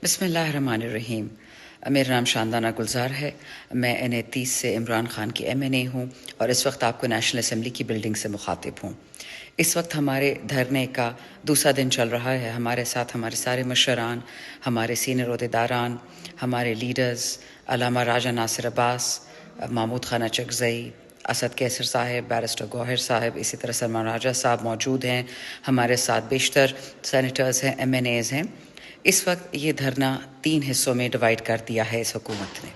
بسم اللہ الرحمن الرحیم۔ میرا نام شاندانہ گلزار ہے۔ میں NA30 سے عمران خان کی MNA ہوں اور اس وقت آپ کو نیشنل اسمبلی کی بلڈنگ سے مخاطب ہوں۔ اس وقت ہمارے دھرنے کا دوسرا دن چل رہا ہے۔ ہمارے ساتھ ہمارے سارے مشران، ہمارے سینئر عہدیداران، ہمارے لیڈرز، علامہ راجہ ناصر عباس، محمود خانہ چکزئی، اسد کیسر صاحب، بیرسٹر گوہر صاحب، اسی طرح سلمان راجہ صاحب موجود ہیں۔ ہمارے ساتھ بیشتر سینیٹرز ہیں، MNAs ہیں۔ اس وقت یہ دھرنا 3 حصوں میں ڈیوائیڈ کر دیا ہے اس حکومت نے۔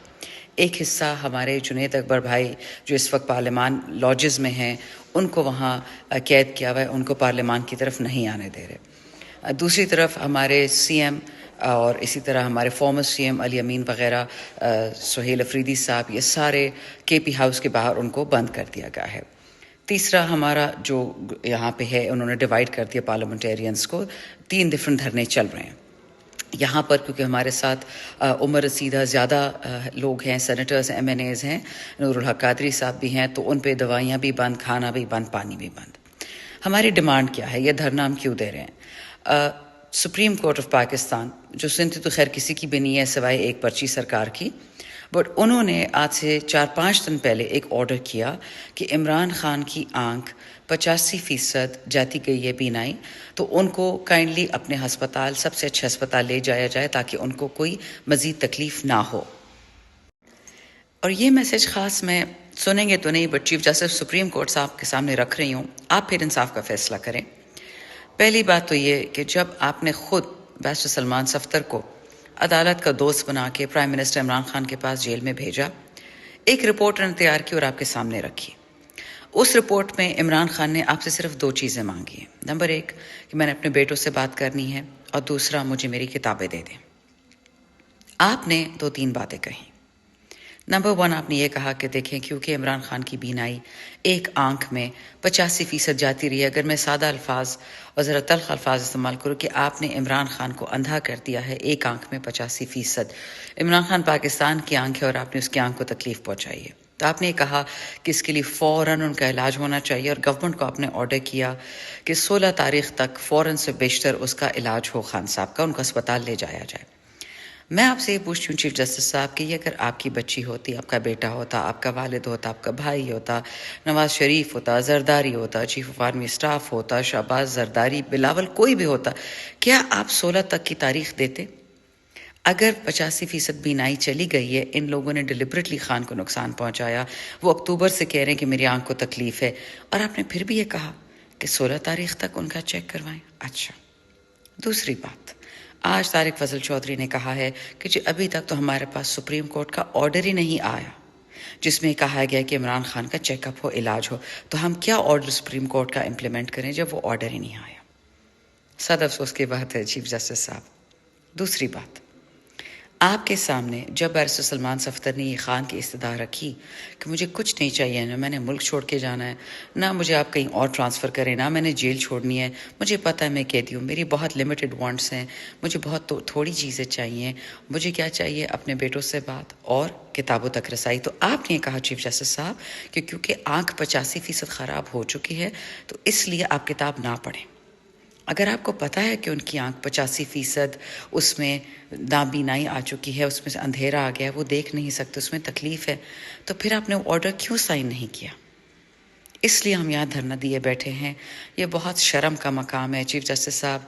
ایک حصہ ہمارے جنید اکبر بھائی جو اس وقت پارلیمان لاجز میں ہیں، ان کو وہاں قید کیا ہوا ہے، ان کو پارلیمان کی طرف نہیں آنے دے رہے۔ دوسری طرف ہمارے CM اور اسی طرح ہمارے فارمر CM علی امین وغیرہ، سہیل افریدی صاحب، یہ سارے KP ہاؤس کے باہر ان کو بند کر دیا گیا ہے۔ تیسرا ہمارا جو یہاں پہ ہے، انہوں نے ڈیوائیڈ کر دیا پارلیمنٹیرینز کو، 3 ڈفرینٹ دھرنے چل رہے ہیں یہاں پر، کیونکہ ہمارے ساتھ عمر رسیدہ زیادہ لوگ ہیں، سینیٹرز ہیں، MNAs ہیں، نور الحق قادری صاحب بھی ہیں، تو ان پہ دوائیاں بھی بند، کھانا بھی بند، پانی بھی بند۔ ہماری ڈیمانڈ کیا ہے؟ یہ دھرنا ہم کیوں دے رہے ہیں؟ سپریم کورٹ آف پاکستان، جو سنتی تو خیر کسی کی بھی نہیں ہے سوائے ایک پرچی سرکار کی، بٹ انہوں نے آج سے 4-5 دن پہلے ایک آرڈر کیا کہ عمران خان کی آنکھ 85% جاتی گئی ہے بینائی، تو ان کو کائنڈلی اپنے ہسپتال، سب سے اچھے ہسپتال لے جایا جائے تاکہ ان کو کوئی مزید تکلیف نہ ہو۔ اور یہ میسج خاص میں سنیں گے تو نہیں، but chief justice supreme court صاحب کے سامنے رکھ رہی ہوں، آپ پھر انصاف کا فیصلہ کریں۔ پہلی بات تو یہ کہ جب آپ نے خود بیرسٹر سلمان صفدر کو عدالت کا دوست بنا کے پرائم منسٹر عمران خان کے پاس جیل میں بھیجا، ایک رپورٹ انہوں نے تیار کی اور آپ کے سامنے رکھی۔ اس رپورٹ میں عمران خان نے آپ سے صرف 2 چیزیں مانگی ہیں۔ نمبر 1 کہ میں نے اپنے بیٹوں سے بات کرنی ہے، اور دوسرا مجھے میری کتابیں دے دیں۔ آپ نے 2-3 باتیں کہیں۔ نمبر 1 آپ نے یہ کہا کہ دیکھیں، کیونکہ عمران خان کی بینائی ایک آنکھ میں 85% جاتی رہی ہے، اگر میں سادہ الفاظ اور ذرا تلخ الفاظ استعمال کروں کہ آپ نے عمران خان کو اندھا کر دیا ہے ایک آنکھ میں 85%۔ عمران خان پاکستان کی آنکھ ہے اور آپ نے اس کی آنکھ کو تکلیف پہنچائی ہے، تو آپ نے یہ کہا کہ اس کے لیے فوراً ان کا علاج ہونا چاہیے، اور گورنمنٹ کو آپ نے آرڈر کیا کہ 16 تاریخ تک فوراً سے بیشتر اس کا علاج ہو، خان صاحب کا، ان کو اسپتال لے جایا جائے۔ میں آپ سے یہ پوچھتی ہوں چیف جسٹس صاحب کہ یہ اگر آپ کی بچی ہوتی، آپ کا بیٹا ہوتا، آپ کا والد ہوتا، آپ کا بھائی ہوتا، نواز شریف ہوتا، زرداری ہوتا، چیف آف آرمی اسٹاف ہوتا، شہباز زرداری، بلاول، کوئی بھی ہوتا، کیا آپ 16 تک کی تاریخ دیتے؟ اگر 85% بینائی چلی گئی ہے، ان لوگوں نے ڈیلیبریٹلی خان کو نقصان پہنچایا، وہ اکتوبر سے کہہ رہے ہیں کہ میری آنکھ کو تکلیف ہے، اور آپ نے پھر بھی یہ کہا کہ 16 تاریخ تک ان کا چیک کروائیں۔ اچھا، دوسری بات، آج طارق فضل چودھری نے کہا ہے کہ جی ابھی تک تو ہمارے پاس سپریم کورٹ کا آرڈر ہی نہیں آیا جس میں کہا گیا کہ عمران خان کا چیک اپ ہو، علاج ہو، تو ہم کیا آرڈر سپریم کورٹ کا امپلیمنٹ کریں جب وہ آرڈر ہی نہیں آیا؟ صد افسوس کی بات ہے چیف جسٹس صاحب۔ دوسری بات، آپ کے سامنے جب بیرسٹر سلمان صفدر نے یہ خان کی استدعا رکھی کہ مجھے کچھ نہیں چاہیے، نہ میں نے ملک چھوڑ کے جانا ہے، نہ مجھے آپ کہیں اور ٹرانسفر کریں، نہ میں نے جیل چھوڑنی ہے، مجھے پتہ ہے میں کہتی ہوں میری بہت لمیٹڈ وانٹس ہیں، مجھے بہت تھوڑی چیزیں چاہیے، مجھے کیا چاہیے؟ اپنے بیٹوں سے بات اور کتابوں تک رسائی۔ تو آپ نے کہا چیف جسٹس صاحب کہ کیونکہ آنکھ 85% خراب ہو چکی ہے تو اس لیے آپ کتاب نہ پڑھیں۔ اگر آپ کو پتہ ہے کہ ان کی آنکھ 85% اس میں نابینائی آ چکی ہے، اس میں سے اندھیرا آ گیا ہے، وہ دیکھ نہیں سکتے، اس میں تکلیف ہے، تو پھر آپ نے وہ آرڈر کیوں سائن نہیں کیا؟ اس لیے ہم یہاں دھرنا دیے بیٹھے ہیں۔ یہ بہت شرم کا مقام ہے چیف جسٹس صاحب۔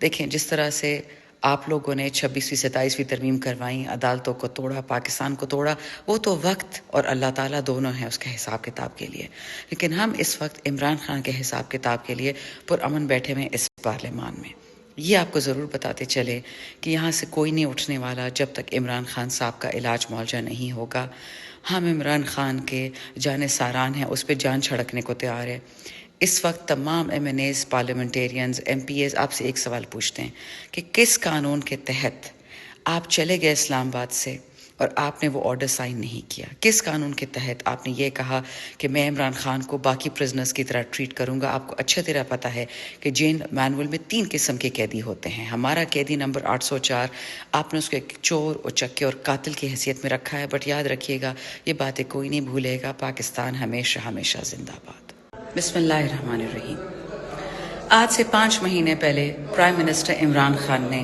دیکھیں جس طرح سے آپ لوگوں نے 26ویں 27ویں ترمیم کروائیں، عدالتوں کو توڑا، پاکستان کو توڑا، وہ تو وقت اور اللہ تعالیٰ دونوں ہیں اس کے حساب کتاب کے لیے، لیکن ہم اس وقت عمران خان کے حساب کتاب کے لیے پرامن بیٹھے ہوئے اس پارلیمان میں۔ یہ آپ کو ضرور بتاتے چلے کہ یہاں سے کوئی نہیں اٹھنے والا جب تک عمران خان صاحب کا علاج معالجہ نہیں ہوگا۔ ہم عمران خان کے جانے ساران ہیں، اس پہ جان چھڑکنے کو تیار ہے۔ اس وقت تمام MNAs، پارلیمنٹیرینز، MPAs آپ سے ایک سوال پوچھتے ہیں کہ کس قانون کے تحت آپ چلے گئے اسلام آباد سے اور آپ نے وہ آرڈر سائن نہیں کیا؟ کس قانون کے تحت آپ نے یہ کہا کہ میں عمران خان کو باقی پرزنرز کی طرح ٹریٹ کروں گا؟ آپ کو اچھا طرح پتہ ہے کہ جیل مینول میں 3 قسم کے قیدی ہوتے ہیں۔ ہمارا قیدی نمبر 804، آپ نے اس کو ایک چور اور چکے اور قاتل کی حیثیت میں رکھا ہے، بٹ یاد رکھیے گا یہ باتیں کوئی نہیں بھولے گا۔ پاکستان ہمیشہ ہمیشہ زندہ باد۔ بسم اللہ الرحمن الرحیم۔ آج سے 5 مہینے پہلے پرائم منسٹر عمران خان نے